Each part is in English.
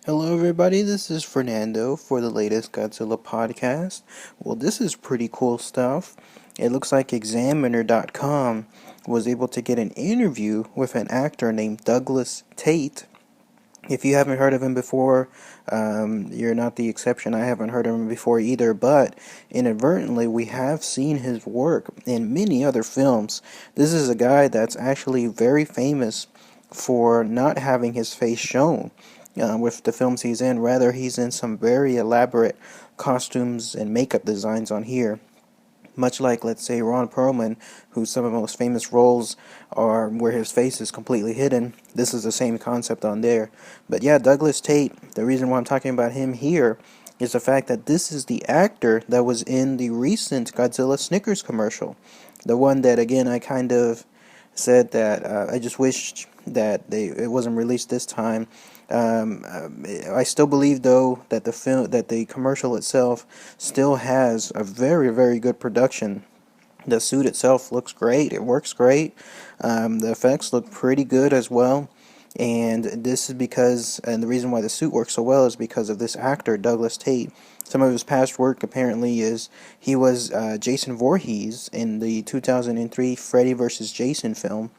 Hello, everybody. This is Fernando for the latest Godzilla podcast. Well, this is pretty cool stuff. It looks like Examiner.com was able to get an interview with an actor named Douglas Tate. If you haven't heard of him before, you're not the exception. I haven't heard of him before either, but inadvertently, we have seen his work in many other films. This is a guy that's actually very famous for not having his face shown with the films he's in. Rather, he's in some very elaborate costumes and makeup designs on here. Much like, let's say, Ron Perlman, whose some of the most famous roles are where his face is completely hidden. This is the same concept on there. But yeah, Douglas Tate, the reason why I'm talking about him here is the fact that this is the actor that was in the recent Godzilla Snickers commercial. The one that, again, I kind of said that I just wished that it wasn't released this time. I still believe, though, that the commercial itself still has a very, very good production. The suit itself looks great. It works great. The effects look pretty good as well. And this is and the reason why the suit works so well is because of this actor, Douglas Tate. Some of his past work apparently is he was Jason Voorhees in the 2003 Freddy vs. Jason film.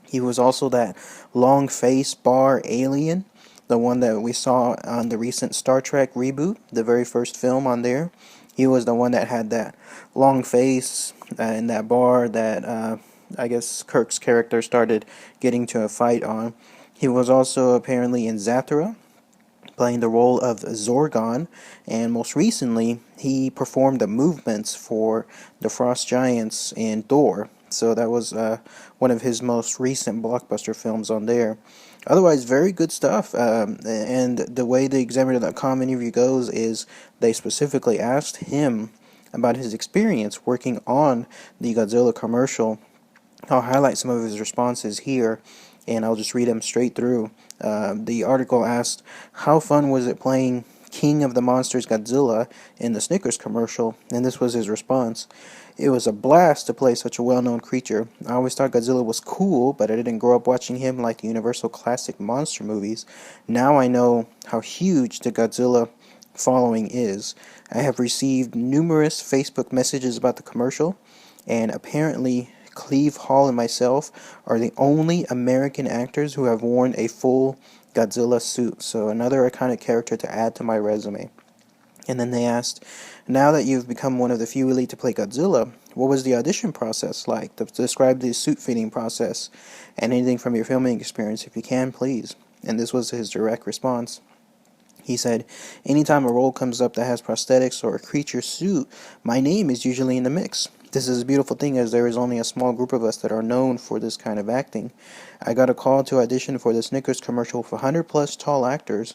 He was also that long face bar alien, the one that we saw on the recent Star Trek reboot, the very first film on there. He was the one that had that long face in that bar that I guess Kirk's character started getting to a fight on. He was also apparently in Zathura, playing the role of Zorgon, and most recently, he performed the movements for the Frost Giants in Thor. So that was one of his most recent blockbuster films on there. Otherwise, very good stuff. And the way the Examiner.com interview goes is they specifically asked him about his experience working on the Godzilla commercial. I'll highlight some of his responses here, and I'll just read them straight through. The article asked, how fun was it playing King of the Monsters Godzilla in the Snickers commercial? And this was his response. It was a blast to play such a well-known creature. I always thought Godzilla was cool, but I didn't grow up watching him like the Universal classic monster movies. Now I know how huge the Godzilla following is. I have received numerous Facebook messages about the commercial, and apparently Cleve Hall and myself are the only American actors who have worn a full Godzilla suit, so another iconic character to add to my resume. And then they asked, now that you've become one of the few elite to play Godzilla, what was the audition process like? Describe the suit fitting process and anything from your filming experience, if you can, please. And this was his direct response. He said, anytime a role comes up that has prosthetics or a creature suit, my name is usually in the mix. This is a beautiful thing, as there is only a small group of us that are known for this kind of acting. I got a call to audition for the Snickers commercial for 100 plus tall actors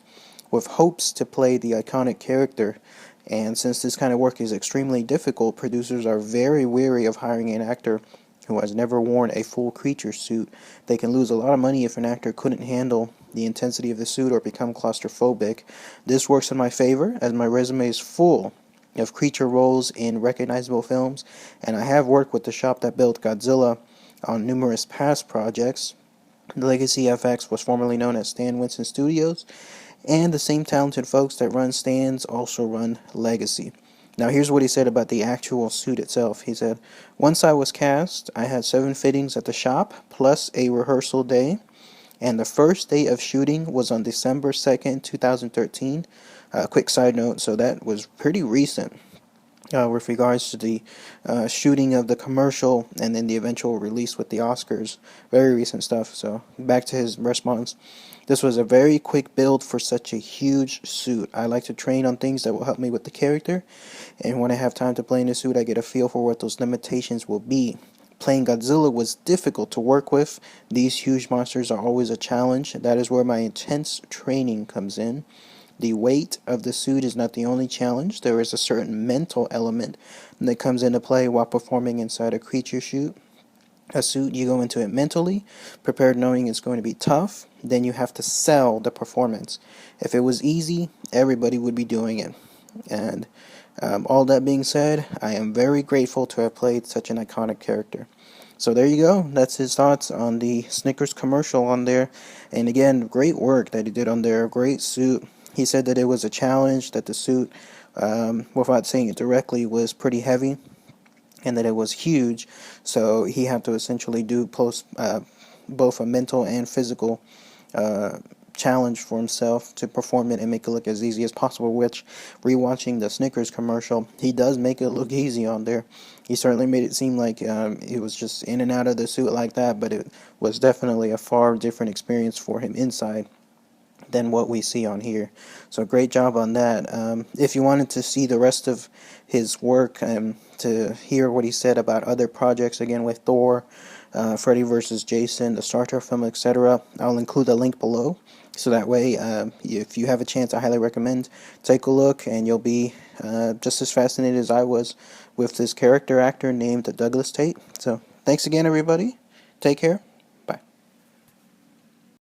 with hopes to play the iconic character. And since this kind of work is extremely difficult, producers are very wary of hiring an actor who has never worn a full creature suit. They can lose a lot of money if an actor couldn't handle the intensity of the suit or become claustrophobic. This works in my favor, as my resume is full of creature roles in recognizable films, and I have worked with the shop that built Godzilla on numerous past projects. Legacy FX was formerly known as Stan Winston Studios, and the same talented folks that run Stan's also run Legacy. Now here's what he said about the actual suit itself. He said, once I was cast, I had 7 fittings at the shop, plus a rehearsal day, and the first day of shooting was on December 2nd, 2013. Quick side note, so that was pretty recent with regards to the shooting of the commercial and then the eventual release with the Oscars. Very recent stuff. So back to his response. This was a very quick build for such a huge suit. I like to train on things that will help me with the character, and when I have time to play in the suit, I get a feel for what those limitations will be. Playing Godzilla was difficult to work with. These huge monsters are always a challenge. That is where my intense training comes in. The weight of the suit is not the only challenge. There is a certain mental element that comes into play while performing inside a creature suit. A suit, you go into it mentally, prepared knowing it's going to be tough. Then you have to sell the performance. If it was easy, everybody would be doing it. And all that being said, I am very grateful to have played such an iconic character. So there you go. That's his thoughts on the Snickers commercial on there. And again, great work that he did on there. Great suit. He said that it was a challenge, that the suit, without saying it directly, was pretty heavy, and that it was huge, so he had to essentially do both a mental and physical challenge for himself to perform it and make it look as easy as possible, which, rewatching the Snickers commercial, he does make it look easy on there. He certainly made it seem like it was just in and out of the suit like that, but it was definitely a far different experience for him inside than what we see on here. So great job on that. If you wanted to see the rest of his work, to hear what he said about other projects, again with Thor, Freddy vs. Jason, the Star Trek film, etc., I'll include a link below. So that way, if you have a chance, I highly recommend take a look, and you'll be just as fascinated as I was with this character actor named Douglas Tate. So thanks again, everybody. Take care.